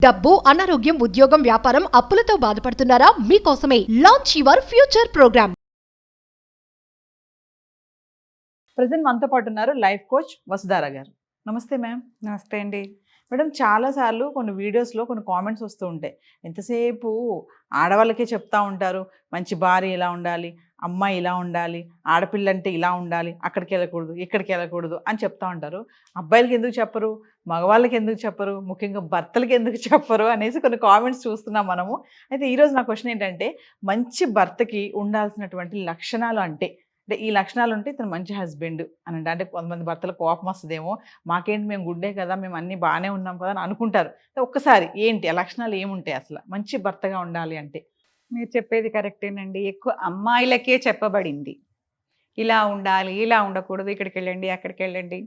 డబ్బు, అనారోగ్యం, ఉద్యోగం, వ్యాపారం, అప్పులతో బాధపడుతున్నారా? మీకోసమే launch your future programme. Present మనతో పాటు ఉన్నారు లైఫ్ కోచ్ వసుధారా గారు. నమస్తే మ్యామ్. నమస్తే అండి. మేడం, చాలాసార్లు కొన్ని వీడియోస్లో కొన్ని కామెంట్స్ వస్తూ ఉంటాయి. ఎంతసేపు ఆడవాళ్ళకే చెప్తా ఉంటారు, మంచి భార్య ఇలా ఉండాలి, అమ్మాయి ఇలా ఉండాలి, ఆడపిల్ల అంటే ఇలా ఉండాలి, అక్కడికి వెళ్ళకూడదు, ఇక్కడికి వెళ్ళకూడదు అని చెప్తా ఉంటారు. అబ్బాయిలకి ఎందుకు చెప్పరు, మగవాళ్ళకి ఎందుకు చెప్పరు, ముఖ్యంగా భర్తలకి ఎందుకు చెప్పరు అనేసి కొన్ని కామెంట్స్ చూస్తున్నాం మనము. అయితే ఈరోజు నా క్వశ్చన్ ఏంటంటే, మంచి భర్తకి ఉండాల్సినటువంటి లక్షణాలు అంటే ఈ లక్షణాలు ఉంటే ఇతను మంచి హస్బెండ్ అని అంటే కొంతమంది భర్తలు కోపం వస్తుందేమో, మాకేంటి మేము గుడ్డే కదా, మేము అన్నీ బాగానే ఉన్నాం కదా అని అనుకుంటారు. ఒక్కసారి ఏంటి ఆ లక్షణాలు ఏముంటాయి అసలు మంచి భర్తగా ఉండాలి అంటే? మీరు చెప్పేది కరెక్టేనండి. ఎక్కువ అమ్మాయిలకే చెప్పబడింది, ఇలా ఉండాలి, ఇలా ఉండకూడదు, ఇక్కడికి వెళ్ళండి, అక్కడికి వెళ్ళండి.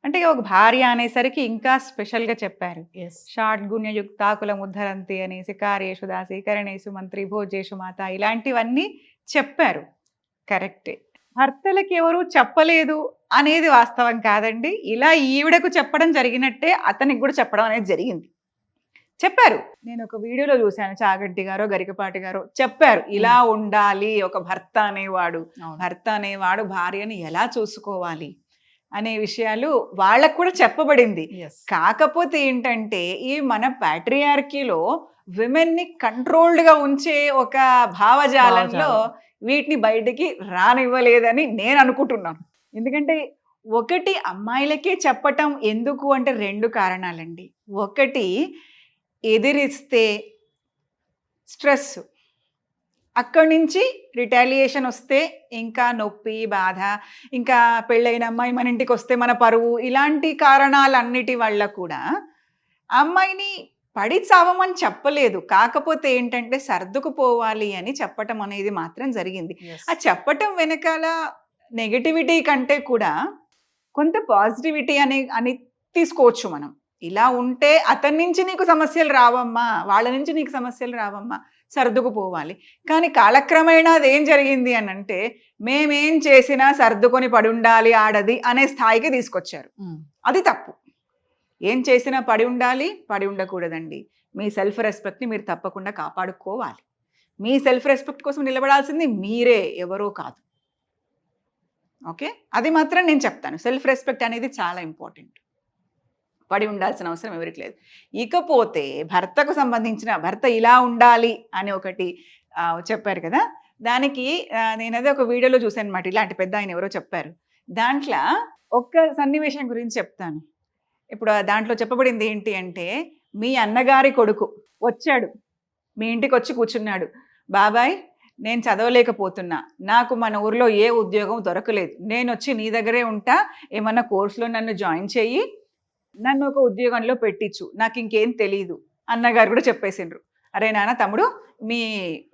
అంటే ఒక భార్య అనేసరికి ఇంకా స్పెషల్గా చెప్పారు. షాట్ గుణ్యయుక్తాకుల ముద్ధరంతి అనేసి, కార్యేషు దాసి కరణేషు మంత్రి భోజేషు మాత, ఇలాంటివన్నీ చెప్పారు. కరెక్టే. భర్తలకి ఎవరు చెప్పలేదు అనేది వాస్తవం కాదండి. ఇలా ఈవిడకు చెప్పడం జరిగినట్టే అతనికి కూడా చెప్పడం అనేది జరిగింది. చెప్పారు. నేను ఒక వీడియోలో చూశాను, చాగంటి గారో గరికపాటి గారో చెప్పారు, ఇలా ఉండాలి ఒక భర్త అనేవాడు. భర్త అనేవాడు భార్యని ఎలా చూసుకోవాలి అనే విషయాలు వాళ్ళకు కూడా చెప్పబడింది. కాకపోతే ఏంటంటే, ఈ మన ప్యాట్రియార్కీలో విమెన్ని కంట్రోల్డ్గా ఉంచే ఒక భావజాలంలో వీటిని బయటికి రానివ్వలేదని నేను అనుకుంటున్నాను. ఎందుకంటే ఒకటి అమ్మాయిలకే చెప్పటం ఎందుకు అంటే 2 కారణాలండి. ఒకటి, ఎదిరిస్తే స్ట్రెస్, అక్కడి నుంచి రిటాలియేషన్ వస్తే ఇంకా నొప్పి, బాధ, ఇంకా పెళ్ళైన అమ్మాయి మన ఇంటికి వస్తే మన పరువు, ఇలాంటి కారణాలన్నిటి వల్ల కూడా అమ్మాయిని పడి చావమని చెప్పలేదు. కాకపోతే ఏంటంటే సర్దుకుపోవాలి అని చెప్పటం అనేది మాత్రం జరిగింది. ఆ చెప్పటం వెనకాల నెగటివిటీ కంటే కూడా కొంత పాజిటివిటీ అని తీసుకోవచ్చు మనం. ఇలా ఉంటే అతని నుంచి నీకు సమస్యలు రావమ్మా, వాళ్ళ నుంచి నీకు సమస్యలు రావమ్మా, సర్దుకుపోవాలి. కానీ కాలక్రమేణా అదేం జరిగింది అని అంటే, మేమేం చేసినా సర్దుకొని పడి ఉండాలి ఆడది అనే స్థాయికి తీసుకొచ్చారు. అది తప్పు. ఏం చేసినా పడి ఉండాలి, పడి ఉండకూడదండి. మీ సెల్ఫ్ రెస్పెక్ట్ని మీరు తప్పకుండా కాపాడుకోవాలి. మీ సెల్ఫ్ రెస్పెక్ట్ కోసం నిలబడాల్సింది మీరే, ఎవరో కాదు. ఓకే, అది మాత్రం నేను చెప్తాను. సెల్ఫ్ రెస్పెక్ట్ అనేది చాలా ఇంపార్టెంట్. పడి ఉండాల్సిన అవసరం ఎవరికి లేదు. ఇకపోతే భర్తకు సంబంధించిన, భర్త ఇలా ఉండాలి అని ఒకటి చెప్పారు కదా, దానికి నేను అదే ఒక వీడియోలో చూశాను అనమాట. ఇలాంటి పెద్ద ఆయన ఎవరో చెప్పారు. దాంట్లో ఒక్క సన్నివేశం గురించి చెప్తాను. ఇప్పుడు దాంట్లో చెప్పబడింది ఏంటి అంటే, మీ అన్నగారి కొడుకు వచ్చాడు, మీ ఇంటికి వచ్చి కూర్చున్నాడు. బాబాయ్, నేను చదవలేకపోతున్నా, నాకు మన ఊర్లో ఏ ఉద్యోగం దొరకలేదు, నేను వచ్చి నీ దగ్గరే ఉంటా, ఏమన్నా కోర్సులో నన్ను జాయిన్ చేయి, నన్ను ఒక ఉద్యోగంలో పెట్టించు, నాకు ఇంకేం తెలీదు. అన్నగారు కూడా చెప్పేసిండ్రు, అరే నాన్న తమ్ముడు,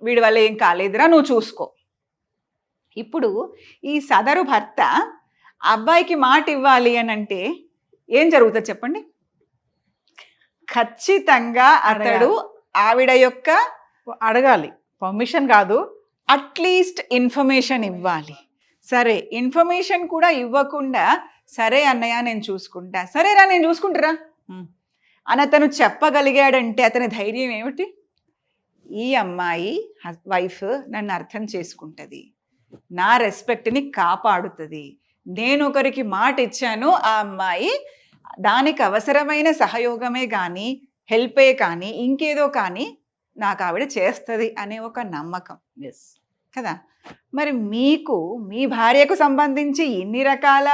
వీడి వల్ల ఏం కాలేదురా, నువ్వు చూసుకో. ఇప్పుడు ఈ సదరు భర్త అబ్బాయికి మాట ఇవ్వాలి అని అంటే ఏం జరుగుతుంది చెప్పండి? ఖచ్చితంగా అతడు ఆవిడ యొక్క అడగాలి, పర్మిషన్ కాదు, అట్లీస్ట్ ఇన్ఫర్మేషన్ ఇవ్వాలి. సరే, ఇన్ఫర్మేషన్ కూడా ఇవ్వకుండా, సరే అన్నయ్య నేను చూసుకుంటా, సరేరా నేను చూసుకుంటారా అని అతను చెప్పగలిగాడంటే అతని ధైర్యం ఏమిటి? ఈ అమ్మాయి వైఫ్ నన్ను అర్థం చేసుకుంటుంది, నా రెస్పెక్ట్ని కాపాడుతుంది, నేను ఒకరికి మాట ఇచ్చాను, ఆ అమ్మాయి దానికి అవసరమైన సహయోగమే కానీ, హెల్పే కానీ, ఇంకేదో కానీ నాకు ఆవిడ చేస్తుంది అనే ఒక నమ్మకం కదా. మరి మీకు మీ భార్యకు సంబంధించి ఎన్ని రకాల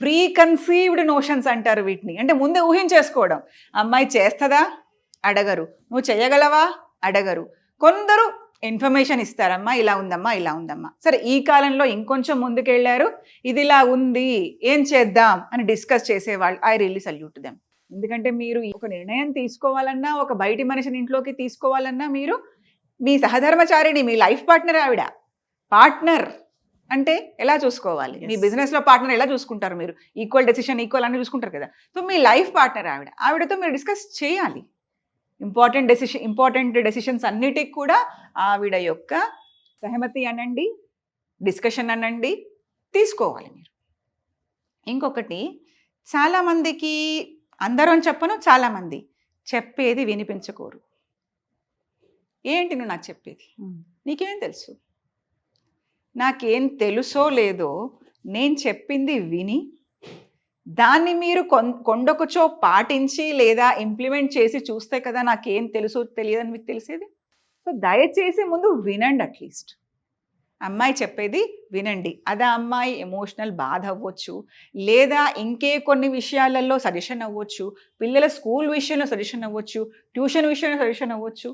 ప్రీ కన్సీవ్డ్ నోషన్స్ అంటారు వీటిని, అంటే ముందే ఊహించేసుకోవడం. అమ్మాయి చేస్తుందా? అడగరు. నువ్వు చేయగలవా? అడగరు. కొందరు ఇన్ఫర్మేషన్ ఇస్తారమ్మా, ఇలా ఉందమ్మా, ఇలా ఉందమ్మా. సరే, ఈ కాలంలో ఇంకొంచెం ముందుకెళ్ళారు, ఇది ఇలా ఉంది, ఏం చేద్దాం అని డిస్కస్ చేసేవాళ్ళు. I really salute them. ఎందుకంటే మీరు ఒక నిర్ణయం తీసుకోవాలన్నా, ఒక బయటి మనిషిని ఇంట్లోకి తీసుకోవాలన్నా, మీరు మీ సహధర్మచారిని, మీ లైఫ్ పార్ట్నర్ ఆవిడ. పార్ట్నర్ అంటే ఎలా చూసుకోవాలి? మీ బిజినెస్లో పార్ట్నర్ ఎలా చూసుకుంటారు మీరు? ఈక్వల్ డెసిషన్, ఈక్వల్ అని చూసుకుంటారు కదా. సో మీ లైఫ్ పార్ట్నర్ ఆవిడ, ఆవిడతో మీరు డిస్కస్ చేయాలి. ఇంపార్టెంట్ డెసిషన్స్ అన్నిటికి కూడా ఆవిడ యొక్క సహమతి అనండి, డిస్కషన్ అనండి, తీసుకోవాలి మీరు. ఇంకొకటి, చాలామందికి, అందరూ అని చెప్పను, చాలామంది చెప్పేది వినిపించుకోరు. ఏంటి నువ్వు నాకు చెప్పేది? నీకేం తెలుసు? నాకేం తెలుసో లేదో నేను చెప్పింది విని దాన్ని మీరు కొండొకచో పాటించి లేదా ఇంప్లిమెంట్ చేసి చూస్తే కదా నాకేం తెలుసో తెలియదని మీకు తెలిసేది. సో దయచేసి ముందు వినండి. అట్లీస్ట్ అమ్మాయి చెప్పేది వినండి. అది ఆ అమ్మాయి ఎమోషనల్ బాధ అవ్వచ్చు, లేదా ఇంకే కొన్ని విషయాలలో సజెషన్ అవ్వచ్చు, పిల్లల స్కూల్ విషయంలో సజెషన్ అవ్వచ్చు, ట్యూషన్ విషయంలో సజెషన్ అవ్వచ్చు,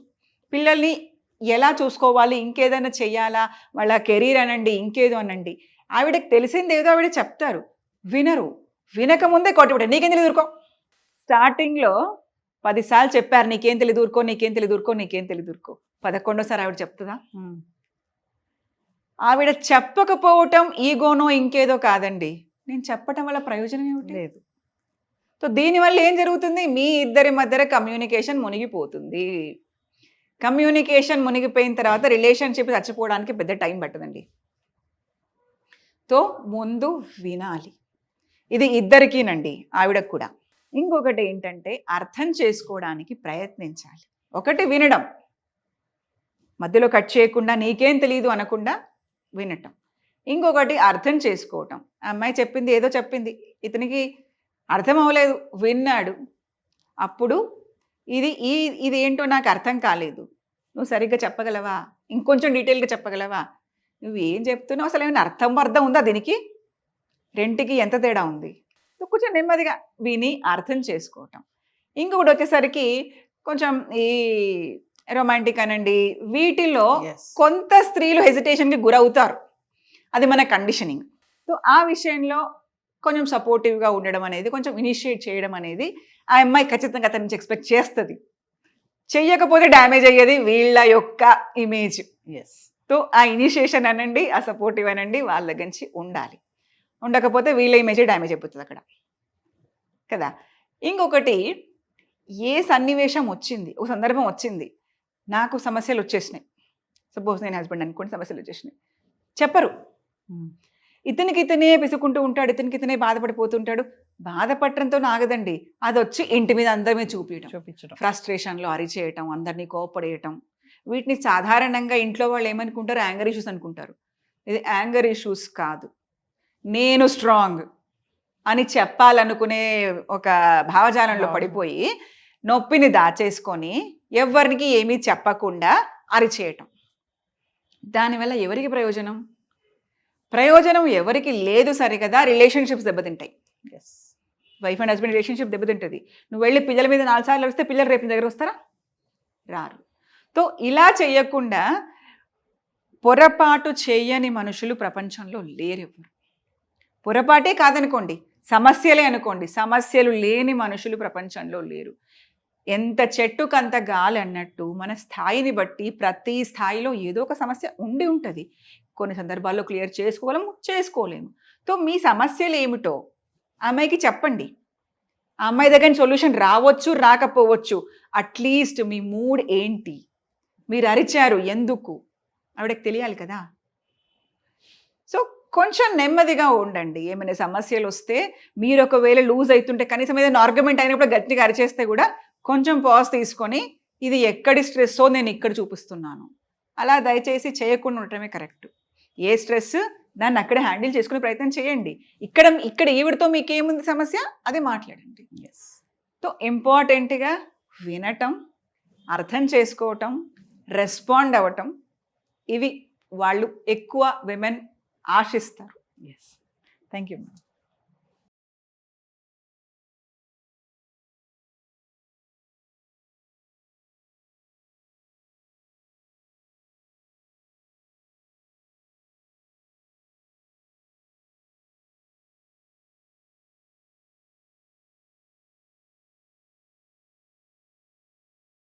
పిల్లల్ని ఎలా చూసుకోవాలి, ఇంకేదైనా చెయ్యాలా, వాళ్ళ కెరీర్ అనండి, ఇంకేదో అనండి. ఆవిడకి తెలిసింది ఏదో ఆవిడ చెప్తారు, వినరు. వినకముందే కొట్టుబడి నీకేం తెలియదు ఊరుకో. స్టార్టింగ్లో 10 సార్లు చెప్పారు నీకేం తెలియదు ఊరుకో, నీకేం తెలియదు ఊరుకో, నీకేం తెలియదు ఊరుకో. 11వ సారి ఆవిడ చెప్తుందా? ఆవిడ చెప్పకపోవటం ఈగోనో ఇంకేదో కాదండి. నేను చెప్పటం వల్ల ప్రయోజనం ఏమిటి? లేదు. సో దీనివల్ల ఏం జరుగుతుంది? మీ ఇద్దరి మధ్య కమ్యూనికేషన్ మునిగిపోతుంది. కమ్యూనికేషన్ మునిగిపోయిన తర్వాత రిలేషన్షిప్ చచ్చిపోవడానికి పెద్ద టైం పట్టదండి. తో ముందు వినాలి. ఇది ఇద్దరికీనండి, ఆవిడకు కూడా. ఇంకొకటి ఏంటంటే అర్థం చేసుకోవడానికి ప్రయత్నించాలి. ఒకటి వినడం, మధ్యలో కట్ చేయకుండా నీకేం తెలియదు అనకుండా వినటం. ఇంకొకటి అర్థం చేసుకోవటం. అమ్మాయి చెప్పింది ఏదో చెప్పింది, ఇతనికి అర్థం అవ్వలేదు, విన్నాడు. అప్పుడు ఇది ఏంటో నాకు అర్థం కాలేదు, నువ్వు సరిగ్గా చెప్పగలవా, ఇంకొంచెం డీటెయిల్గా చెప్పగలవా, నువ్వు ఏం చెప్తున్నావు, అసలు ఏమైనా అర్థం ఉందా దీనికి, రెంటికి ఎంత తేడా ఉంది. కొంచెం నెమ్మదిగా విని అర్థం చేసుకోవటం. ఇంకొకటి వచ్చేసరికి కొంచెం ఈ రొమాంటిక్ అనండి, వీటిలో కొంత స్త్రీలు హెజిటేషన్కి గురవుతారు. అది మన కండిషనింగ్. సో ఆ విషయంలో కొంచెం సపోర్టివ్గా ఉండడం అనేది, కొంచెం ఇనిషియేట్ చేయడం అనేది ఆ అమ్మాయి ఖచ్చితంగా అతని నుంచి ఎక్స్పెక్ట్ చేస్తుంది. చెయ్యకపోతే డ్యామేజ్ అయ్యేది వీళ్ళ యొక్క ఇమేజ్. సో ఆ ఇనిషియేషన్ అనండి, ఆ సపోర్టివ్ అనండి వాళ్ళ దగ్గర నుంచి ఉండాలి. ఉండకపోతే వీళ్ళ ఇమేజే డ్యామేజ్ అయిపోతుంది అక్కడ కదా. ఇంకొకటి, ఏ సన్నివేశం వచ్చింది, ఒక సందర్భం వచ్చింది, నాకు సమస్యలు వచ్చేసినాయి, సపోజ్ నేను హస్బెండ్ అనుకోండి, సమస్యలు వచ్చేసినాయి, చెప్పరు. ఇతనికి ఇతనే పిసుకుంటూ ఉంటాడు, ఇతనికి ఇతనే బాధపడిపోతుంటాడు. బాధపడటంతో ఆగదండి, అది వచ్చి ఇంటి మీద అందరి మీద చూపించడం, ఫ్రస్ట్రేషన్లో అరిచేయటం, అందరినీ కోపడేయటం. వీటిని సాధారణంగా ఇంట్లో వాళ్ళు ఏమనుకుంటారు, యాంగర్ ఇష్యూస్ అనుకుంటారు. ఇది యాంగర్ ఇష్యూస్ కాదు, నేను స్ట్రాంగ్ అని చెప్పాలనుకునే ఒక భావజాలంలో పడిపోయి నొప్పిని దాచేసుకొని ఎవరికి ఏమీ చెప్పకుండా అరిచేయటం. దానివల్ల ఎవరికి ప్రయోజనం? ప్రయోజనం ఎవరికి లేదు సరికదా. రిలేషన్షిప్స్ దెబ్బతింటాయి. వైఫ్ అండ్ హస్బెండ్ రిలేషన్షిప్ దెబ్బతింటుంది. నువ్వు వెళ్ళి పిల్లల మీద 4 సార్లు వస్తే పిల్లలు రేపు నీ దగ్గర వస్తారా? రారు. సో ఇలా చేయకుండా పొరపాటు చేయని మనుషులు ప్రపంచంలో లేరు ఎవరు. పొరపాటే కాదనుకోండి, సమస్యలే అనుకోండి, సమస్యలు లేని మనుషులు ప్రపంచంలో లేరు. ఎంత చెట్టుకంత గాలి అన్నట్టు మన స్థాయిని బట్టి ప్రతి స్థాయిలో ఏదో ఒక సమస్య ఉండి ఉంటుంది. కొన్ని సందర్భాల్లో క్లియర్ చేసుకోగలము, చేసుకోలేము. సో మీ సమస్యలు ఏమిటో అమ్మాయికి చెప్పండి. ఆ అమ్మాయి దగ్గర సొల్యూషన్ రావచ్చు, రాకపోవచ్చు. అట్లీస్ట్ మీ మూడ్ ఏంటి, మీరు అరిచారు ఎందుకు, ఆవిడకి తెలియాలి కదా. సో కొంచెం నెమ్మదిగా ఉండండి. ఏమైనా సమస్యలు వస్తే మీరు ఒకవేళ లూజ్ అవుతుంటే, కనీసం ఏదైనా ఆర్గ్యుమెంట్ అయినప్పుడు గట్టిగా అరిచేస్తే కూడా కొంచెం పాజ్ తీసుకొని ఇది ఎక్కడి స్ట్రెస్సో నేను ఇక్కడ చూపిస్తున్నాను, అలా దయచేసి చేయకుండా ఉండటమే కరెక్ట్. ఏ స్ట్రెస్ దాన్ని అక్కడే హ్యాండిల్ చేసుకునే ప్రయత్నం చేయండి. ఇక్కడ ఈవిడతో మీకు ఏముంది సమస్య, అదే మాట్లాడండి. సో ఇంపార్టెంట్గా వినటం, అర్థం చేసుకోవటం, రెస్పాండ్ అవ్వటం, ఇవి వాళ్ళు ఎక్కువ విమెన్ ఆశిస్తారు. Thank you.